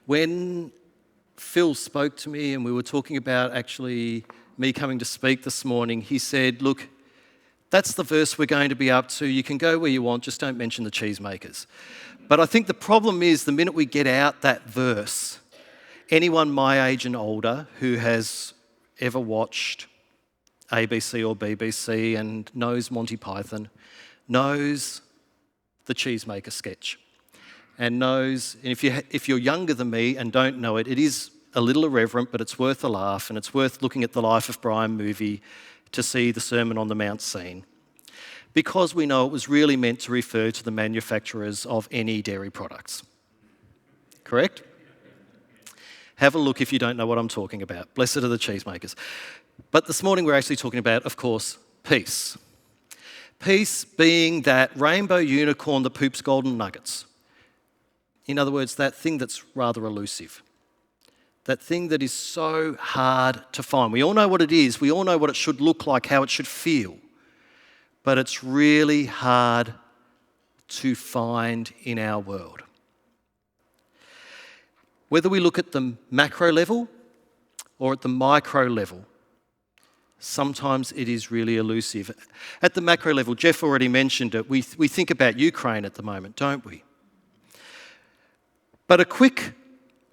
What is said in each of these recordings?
When Phil spoke to me and we were talking about actually me coming to speak this morning, he said, look, that's the verse we're going to be up to. You can go where you want, just don't mention the Cheesemakers. But I think the problem is the minute we get out that verse, anyone my age and older who has ever watched ABC or BBC and knows Monty Python knows the Cheesemaker sketch and knows, and if you're younger than me and don't know it, it is a little irreverent, but it's worth a laugh, and it's worth looking at the Life of Brian movie to see the Sermon on the Mount scene, because we know it was really meant to refer to the manufacturers of any dairy products. Correct? Have a look if you don't know what I'm talking about. Blessed are the cheesemakers. But this morning we're actually talking about, of course, peace. Peace being that rainbow unicorn that poops golden nuggets. In other words, that thing that's rather elusive. That thing that is so hard to find. We all know what it is. We all know what it should look like, how it should feel. But it's really hard to find in our world. Whether we look at the macro level or at the micro level, sometimes it is really elusive. At the macro level, Jeff already mentioned it, we think about Ukraine at the moment, don't we? But a quick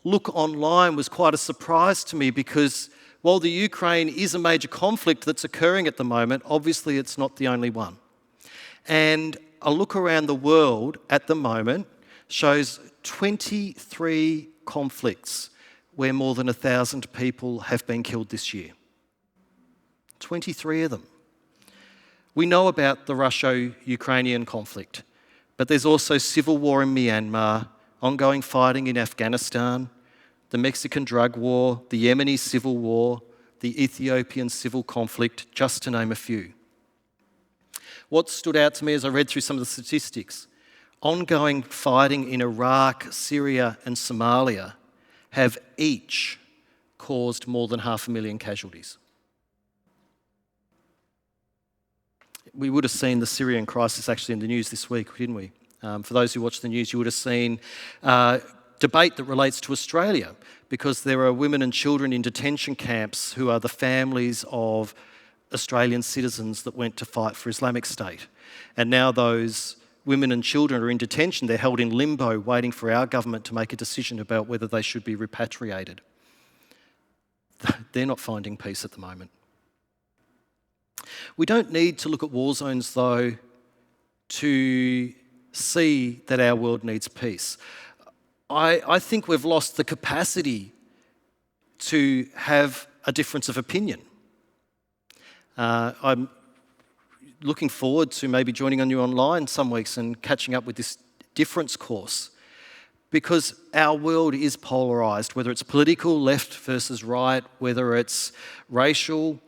look online was quite a surprise to me, because while the Ukraine is a major conflict that's occurring at the moment, obviously it's not the only one. And a look around the world at the moment shows 23 conflicts where more than 1,000 people have been killed this year. 23 of them. We know about the Russo-Ukrainian conflict, but there's also civil war in Myanmar, ongoing fighting in Afghanistan, the Mexican drug war, the Yemeni civil war, the Ethiopian civil conflict, just to name a few. What stood out to me as I read through some of the statistics, ongoing fighting in Iraq, Syria and Somalia have each caused more than 500,000 casualties. We would have seen the Syrian crisis actually in the news this week, didn't we? For those who watch the news, you would have seen debate that relates to Australia, because there are women and children in detention camps who are the families of Australian citizens that went to fight for Islamic State. And now those women and children are in detention. They're held in limbo, waiting for our government to make a decision about whether they should be repatriated. They're not finding peace at the moment. We don't need to look at war zones, though, to see that our world needs peace. I think we've lost the capacity to have a difference of opinion. I'm looking forward to maybe joining on you online some weeks and catching up with this difference course, because our world is polarised, whether it's political, left versus right, whether it's racial,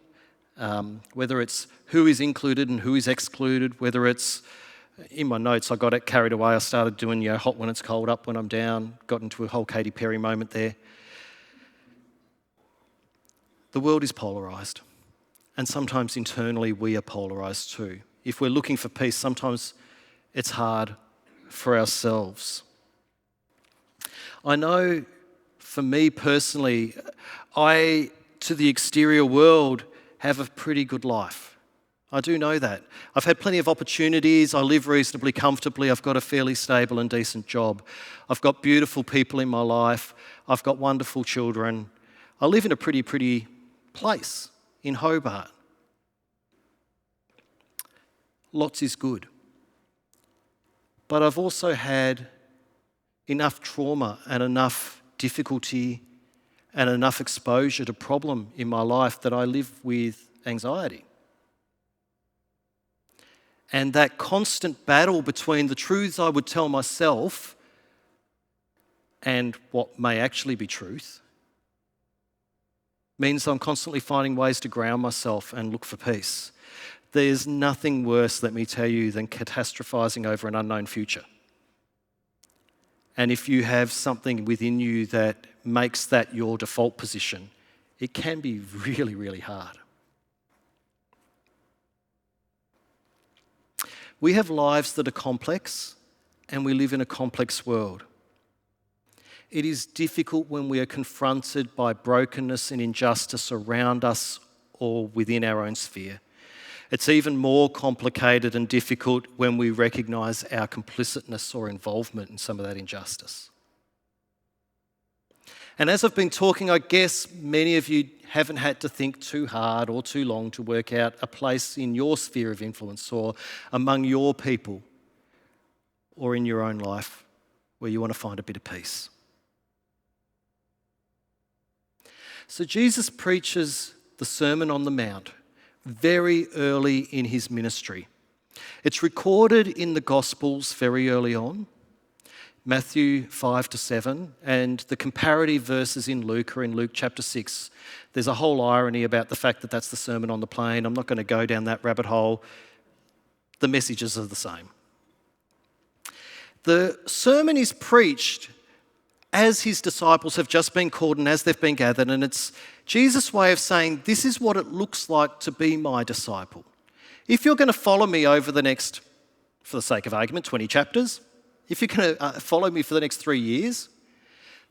whether it's who is included and who is excluded, whether it's, in my notes I got it carried away, I started doing hot when it's cold, up when I'm down, got into a whole Katy Perry moment there. The world is polarised, and sometimes internally we are polarised too. If we're looking for peace, sometimes it's hard for ourselves. I know for me personally, to the exterior world, have a pretty good life. I do know that. I've had plenty of opportunities. I live reasonably comfortably. I've got a fairly stable and decent job. I've got beautiful people in my life. I've got wonderful children. I live in a pretty place in Hobart. Lots is good. But I've also had enough trauma and enough difficulty and enough exposure to problem in my life that I live with anxiety. And that constant battle between the truths I would tell myself and what may actually be truth means I'm constantly finding ways to ground myself and look for peace. There's nothing worse, let me tell you, than catastrophizing over an unknown future. And if you have something within you that makes that your default position, it can be really hard. We have lives that are complex, and we live in a complex world. It is difficult when we are confronted by brokenness and injustice around us or within our own sphere. It's even more complicated and difficult when we recognise our complicitness or involvement in some of that injustice. And as I've been talking, I guess many of you haven't had to think too hard or too long to work out a place in your sphere of influence or among your people or in your own life where you want to find a bit of peace. So Jesus preaches the Sermon on the Mount very early in his ministry. It's recorded in the Gospels very early on, Matthew 5 to 7, and the comparative verses in Luke are in Luke chapter 6. There's a whole irony about the fact that that's the Sermon on the Plain. I'm not going to go down that rabbit hole. The messages are the same. The sermon is preached as his disciples have just been called and as they've been gathered, and it's Jesus' way of saying, this is what it looks like to be my disciple. If you're going to follow me over the next, for the sake of argument, 20 chapters, if you're going to follow me for the next 3 years,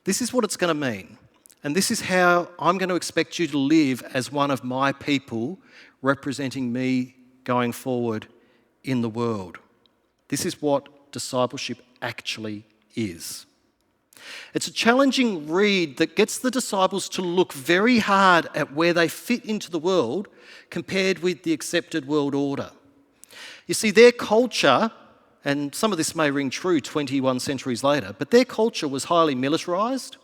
this is what it's going to mean. And this is how I'm going to expect you to live as one of my people representing me going forward in the world. This is what discipleship actually is. It's a challenging read that gets the disciples to look very hard at where they fit into the world compared with the accepted world order. You see, their culture, and some of this may ring true 21 centuries later, but their culture was highly militarised,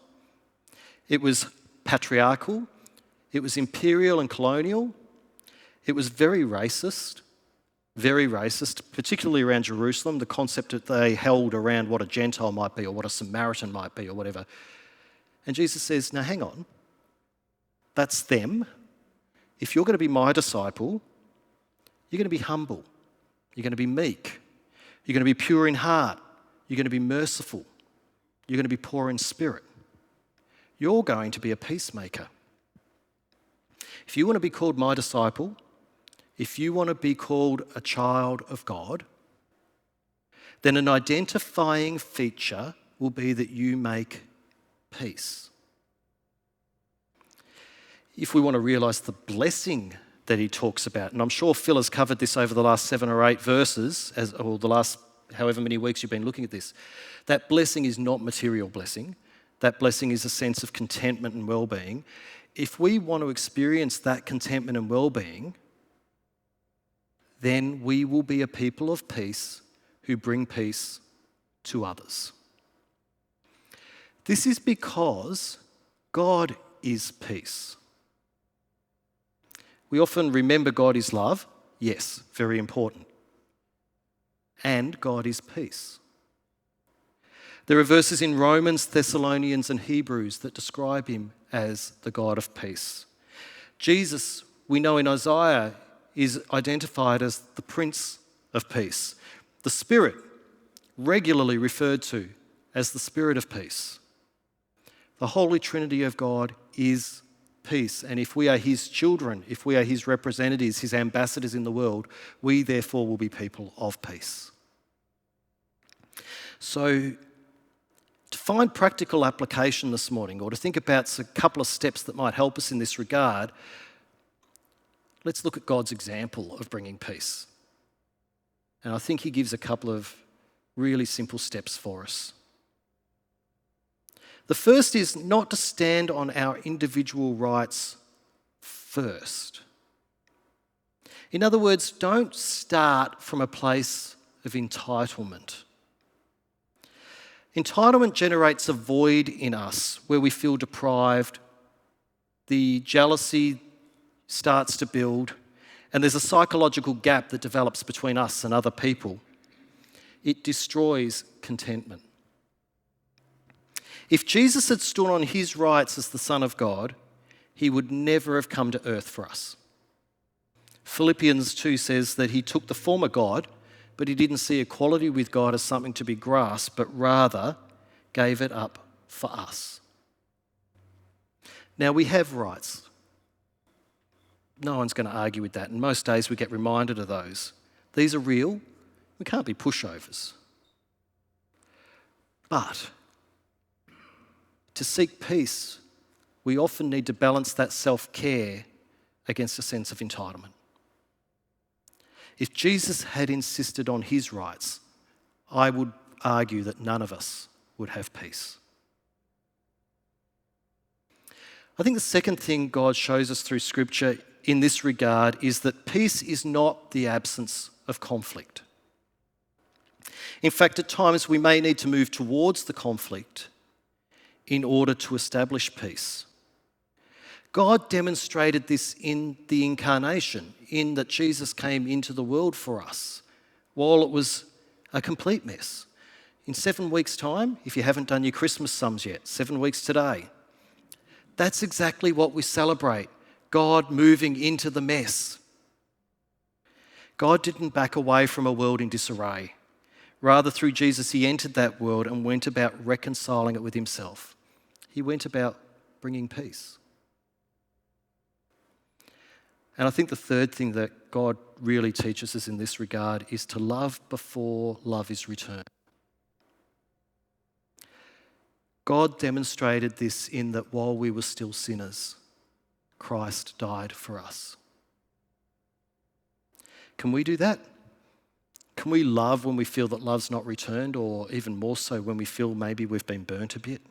it was patriarchal, it was imperial and colonial, it was very racist, particularly around Jerusalem, the concept that they held around what a Gentile might be or what a Samaritan might be or whatever. And Jesus says, now hang on, that's them. If you're going to be my disciple, you're going to be humble, you're going to be meek, you're going to be pure in heart, you're going to be merciful, you're going to be poor in spirit. You're going to be a peacemaker. If you want to be called my disciple, if you want to be called a child of God, then an identifying feature will be that you make peace. If we want to realise the blessing that he talks about, and I'm sure Phil has covered this over the last 7 or 8 verses, or the last however many weeks you've been looking at this, that blessing is not material blessing. That blessing is a sense of contentment and well-being. If we want to experience that contentment and well-being, then we will be a people of peace who bring peace to others. This is because God is peace. We often remember God is love. Yes, very important. And God is peace. There are verses in Romans, Thessalonians, and Hebrews that describe him as the God of peace. Jesus, we know in Isaiah, is identified as the Prince of Peace. The Spirit, regularly referred to as the Spirit of Peace. The Holy Trinity of God is peace, and if we are his children, if we are his representatives, his ambassadors in the world, we therefore will be people of peace. So, to find practical application this morning, or to think about a couple of steps that might help us in this regard, let's look at God's example of bringing peace. And I think he gives a couple of really simple steps for us. The first is not to stand on our individual rights first. In other words, don't start from a place of entitlement. Entitlement generates a void in us where we feel deprived. The jealousy starts to build, and there's a psychological gap that develops between us and other people. It destroys contentment. If Jesus had stood on his rights as the Son of God, he would never have come to earth for us. Philippians 2 says that he took the form of God, but he didn't see equality with God as something to be grasped, but rather gave it up for us. Now, we have rights. No one's going to argue with that, and most days we get reminded of those. These are real. We can't be pushovers. But To seek peace, we often need to balance that self-care against a sense of entitlement. If Jesus had insisted on his rights, I would argue that none of us would have peace. I think the second thing God shows us through Scripture in this regard is that peace is not the absence of conflict. In fact, at times we may need to move towards the conflict in order to establish peace. God demonstrated this in the incarnation, in that Jesus came into the world for us while it was a complete mess. In 7 weeks' time, if you haven't done your Christmas sums yet, 7 weeks today, that's exactly what we celebrate, God moving into the mess. God didn't back away from a world in disarray. Rather, through Jesus, he entered that world and went about reconciling it with himself. He went about bringing peace. And I think the third thing that God really teaches us in this regard is to love before love is returned. God demonstrated this in that while we were still sinners, Christ died for us. Can we do that? Can we love when we feel that love's not returned, or even more so when we feel maybe we've been burnt a bit?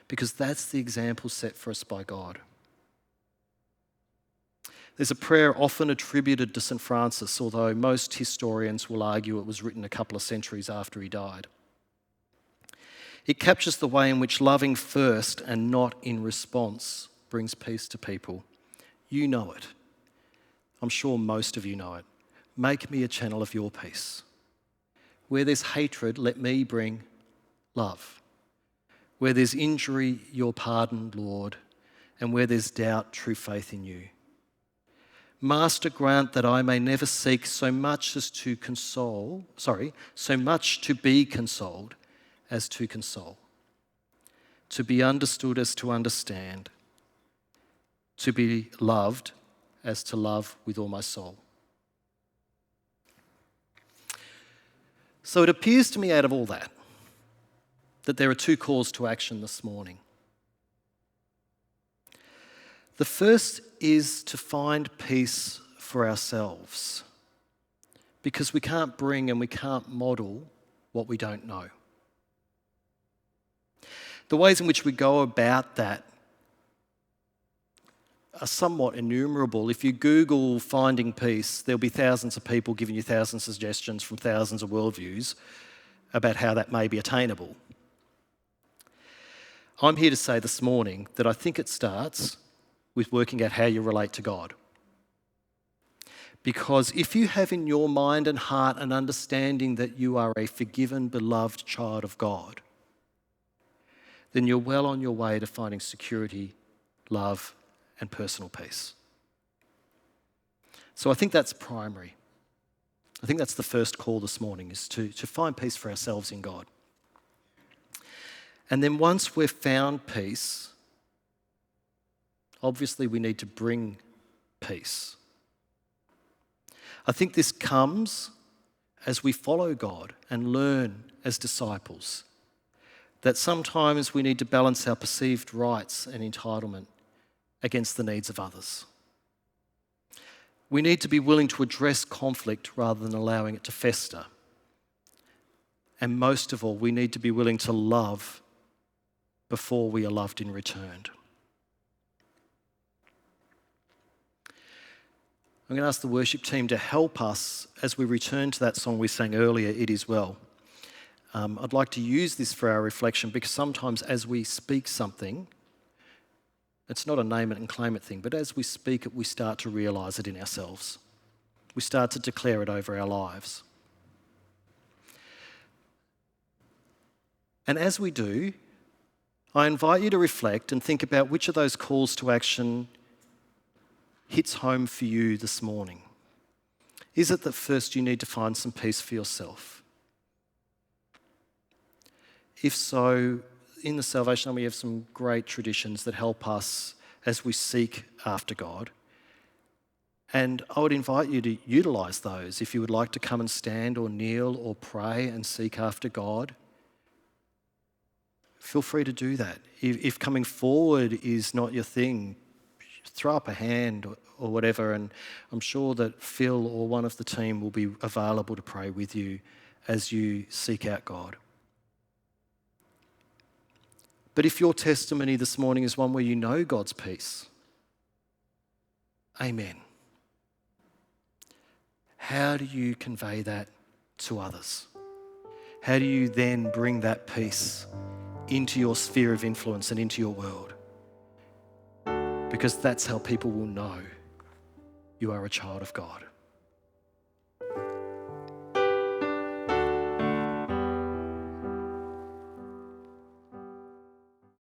Because that's the example set for us by God. There's a prayer often attributed to St. Francis, although most historians will argue it was written a couple of centuries after he died. It captures the way in which loving first and not in response brings peace to people. You know it. I'm sure most of you know it. Make me a channel of your peace. Where there's hatred, let me bring love. Where there's injury, your pardon, Lord. And where there's doubt, true faith in you. Master, grant that I may never seek so much to be consoled as to console. To be understood as to understand. To be loved as to love with all my soul. So it appears to me out of all that there are two calls to action this morning. The first is to find peace for ourselves, because we can't bring and we can't model what we don't know. The ways in which we go about that are somewhat innumerable. If you Google finding peace, there'll be thousands of people giving you thousands of suggestions from thousands of worldviews about how that may be attainable. I'm here to say this morning that I think it starts with working out how you relate to God. Because if you have in your mind and heart an understanding that you are a forgiven, beloved child of God, then you're well on your way to finding security, love, and personal peace. So I think that's primary. I think that's the first call this morning, is to find peace for ourselves in God. And then once we've found peace, obviously we need to bring peace. I think this comes as we follow God and learn as disciples that sometimes we need to balance our perceived rights and entitlement against the needs of others. We need to be willing to address conflict rather than allowing it to fester. And most of all, we need to be willing to love before we are loved in return. I'm going to ask the worship team to help us as we return to that song we sang earlier, It Is Well. I'd like to use this for our reflection, because sometimes as we speak something, it's not a name it and claim it thing, but as we speak it, we start to realise it in ourselves. We start to declare it over our lives. And as we do, I invite you to reflect and think about which of those calls to action hits home for you this morning. Is it that first you need to find some peace for yourself? If so, in the Salvation Army, we have some great traditions that help us as we seek after God. And I would invite you to utilise those if you would like to come and stand or kneel or pray and seek after God. feel free to do that. If coming forward is not your thing, throw up a hand or whatever, and I'm sure that Phil or one of the team will be available to pray with you as you seek out God. But if your testimony this morning is one where you know God's peace, amen. How do you convey that to others? How do you then bring that peace into your sphere of influence and into your world? Because that's how people will know you are a child of God.